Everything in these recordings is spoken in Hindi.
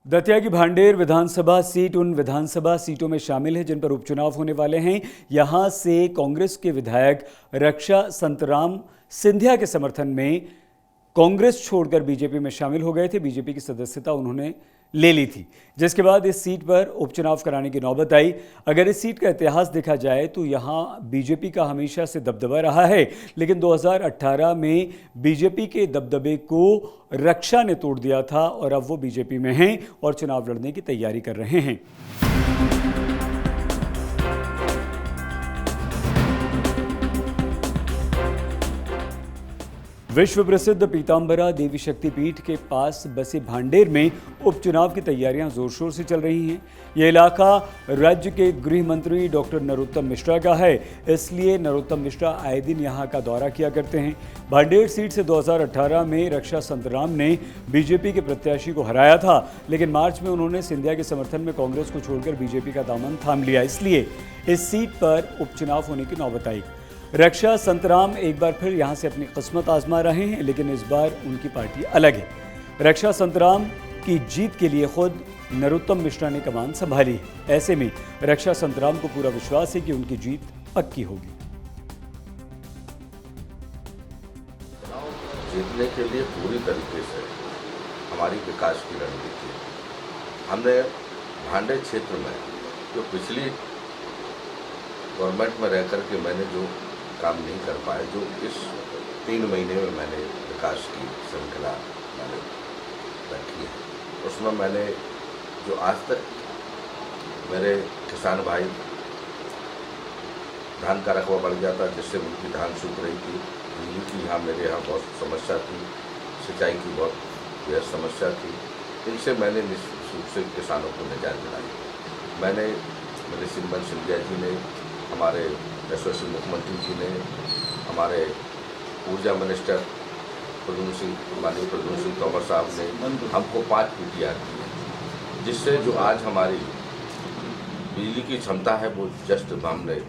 दतिया की भांडेर विधानसभा सीट उन विधानसभा सीटों में शामिल है जिन पर उपचुनाव होने वाले हैं। यहां से कांग्रेस के विधायक रक्षा संतराम सिंधिया के समर्थन में कांग्रेस छोड़कर बीजेपी में शामिल हो गए थे। बीजेपी की सदस्यता उन्होंने ले ली थी, जिसके बाद इस सीट पर उपचुनाव कराने की नौबत आई। अगर इस सीट का इतिहास देखा जाए तो यहां बीजेपी का हमेशा से दबदबा रहा है, लेकिन 2018 में बीजेपी के दबदबे को रक्षा ने तोड़ दिया था और अब वो बीजेपी में हैं और चुनाव लड़ने की तैयारी कर रहे हैं। विश्व प्रसिद्ध पीताम्बरा देवी शक्तिपीठ के पास बसे भांडेर में उपचुनाव की तैयारियां जोर शोर से चल रही हैं। यह इलाका राज्य के गृह मंत्री डॉक्टर नरोत्तम मिश्रा का है, इसलिए नरोत्तम मिश्रा आए दिन यहां का दौरा किया करते हैं। भांडेर सीट से 2018 में रक्षा संतराम ने बीजेपी के प्रत्याशी को हराया था, लेकिन मार्च में उन्होंने सिंधिया के समर्थन में कांग्रेस को छोड़कर बीजेपी का दामन थाम लिया, इसलिए इस सीट पर उपचुनाव होने की नौबत आई। रक्षा संतराम एक बार फिर यहां से अपनी किस्मत आजमा रहे हैं, लेकिन इस बार उनकी पार्टी अलग है। रक्षा संतराम की जीत के लिए खुद नरोत्तम मिश्रा ने कमान संभाली है। ऐसे में रक्षा संतराम को पूरा विश्वास है कि उनकी जीत पक्की होगी। जीतने के लिए पूरी तरीके से हमारी विकास की रणनीति है। हमने भांडे क्षेत्र में जो पिछली गवर्नमेंट में रह कर के मैंने जो काम नहीं कर पाए, जो इस 3 महीने में मैंने विकास की श्रृंखला मैंने रखी है, उसमें मैंने जो आज तक मेरे किसान भाई धान का रकबा बढ़ जाता, जिससे उनकी धान सूख रही थी, बिजली की यहाँ मेरे यहाँ बहुत समस्या थी, सिंचाई की बहुत बेहद समस्या थी, इनसे मैंने निश्चित रूप से किसानों को निजात दिलाई। मैंने मेरे श्रीमान सिंधिया जी ने, हमारे यशस्वी मुख्यमंत्री जी ने, हमारे ऊर्जा मिनिस्टर माननीय प्रद्युम्न सिंह तोमर साहब ने हमको 5 PTR दी है, जिससे जो आज हमारी बिजली की क्षमता है वो जस्ट हमने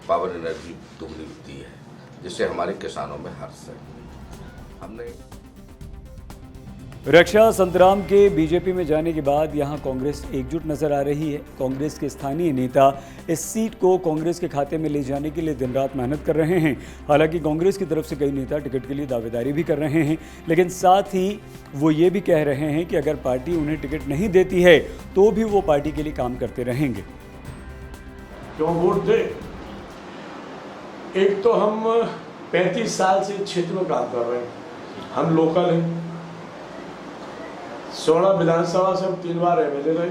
पावर एनर्जी दुगनी दी है, जिससे हमारे किसानों में हर्ष है। हमने रक्षा संतराम के बीजेपी में जाने के बाद यहां कांग्रेस एकजुट नजर आ रही है। कांग्रेस के स्थानीय नेता इस सीट को कांग्रेस के खाते में ले जाने के लिए दिन रात मेहनत कर रहे हैं। हालांकि कांग्रेस की तरफ से कई नेता टिकट के लिए दावेदारी भी कर रहे हैं, लेकिन साथ ही वो ये भी कह रहे हैं कि अगर पार्टी उन्हें टिकट नहीं देती है तो भी वो पार्टी के लिए काम करते रहेंगे। क्यों वोट दे? एक तो हम 35 साल से क्षेत्र में काम कर रहे हैं, हम लोकल हैं। 16 विधानसभा से हम 3 बार MLA रहे,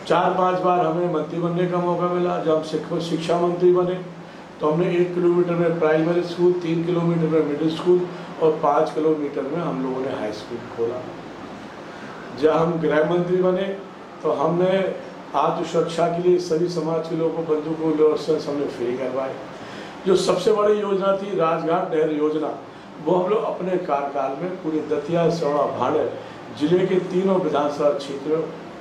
4-5 बार हमें मंत्री बनने का मौका मिला। जब हम शिक्षा मंत्री बने तो हमने 1 किलोमीटर में प्राइमरी स्कूल, 3 किलोमीटर में मिडिल स्कूल और 5 किलोमीटर में हम लोगों ने हाई स्कूल खोला। जब हम गृह मंत्री बने तो हमने आत्म सुरक्षा के लिए सभी समाज के लोगों को बंदूकों लाइसेंस हमने फ्री करवाए। जो सबसे बड़ी योजना थी राजघाट नहर योजना, वो हम लोग अपने कार्यकाल में पूरे दतिया, सौड़ा, भांडेर जिले के 3 विधानसभा क्षेत्रों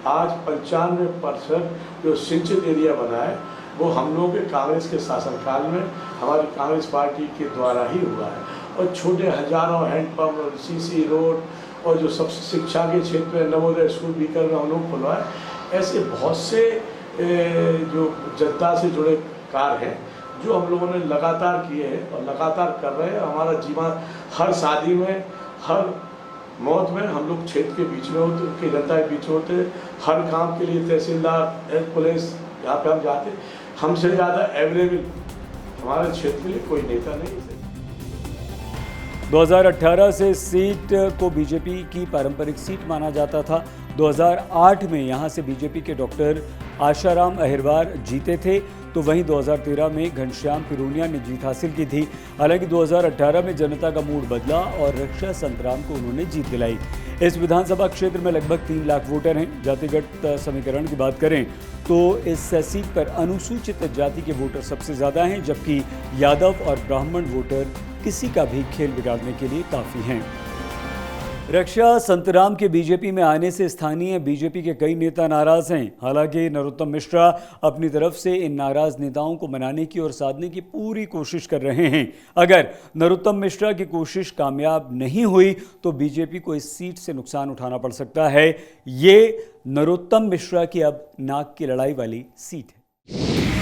आज 95% जो सिंचित एरिया बना है वो हम लोगों के कांग्रेस के शासनकाल में हमारी कांग्रेस पार्टी के द्वारा ही हुआ है। और छोटे हजारों हैंडपम्प, CC रोड और जो सब शिक्षा के क्षेत्र में नवोदय स्कूल बीकर में हम लोग खुलवाए। ऐसे बहुत से जो जनता से जुड़े कार्य हैं जो हम लोगों ने लगातार किए हैं और लगातार कर रहे हैं। हमारा जीवन हर शादी में, हर मौत में हम लोग क्षेत्र के बीच में होते, उनकी जनता के बीच में होते। हर काम के लिए तहसीलदार, पुलिस, यहाँ पे हम जाते, हमसे ज़्यादा अवेलेबल हमारे क्षेत्र के लिए कोई नेता नहीं है। 2018 से सीट को बीजेपी की पारंपरिक सीट माना जाता था। 2008 में यहां से बीजेपी के डॉक्टर आशाराम अहिरवार जीते थे, तो वहीं 2013 में घनश्याम पिरोनिया ने जीत हासिल की थी। हालांकि 2018 में जनता का मूड बदला और रक्षा संतराम को उन्होंने जीत दिलाई। इस विधानसभा क्षेत्र में लगभग 3 लाख वोटर हैं। जातिगत समीकरण की बात करें तो इस सीट पर अनुसूचित जाति के वोटर सबसे ज़्यादा हैं, जबकि यादव और ब्राह्मण वोटर किसी का भी खेल बिगाड़ने के लिए काफ़ी हैं। रक्षा संतराम के बीजेपी में आने से स्थानीय बीजेपी के कई नेता नाराज हैं। हालांकि नरोत्तम मिश्रा अपनी तरफ से इन नाराज नेताओं को मनाने की और साधने की पूरी कोशिश कर रहे हैं। अगर नरोत्तम मिश्रा की कोशिश कामयाब नहीं हुई तो बीजेपी को इस सीट से नुकसान उठाना पड़ सकता है। ये नरोत्तम मिश्रा की अब नाक की लड़ाई वाली सीट है।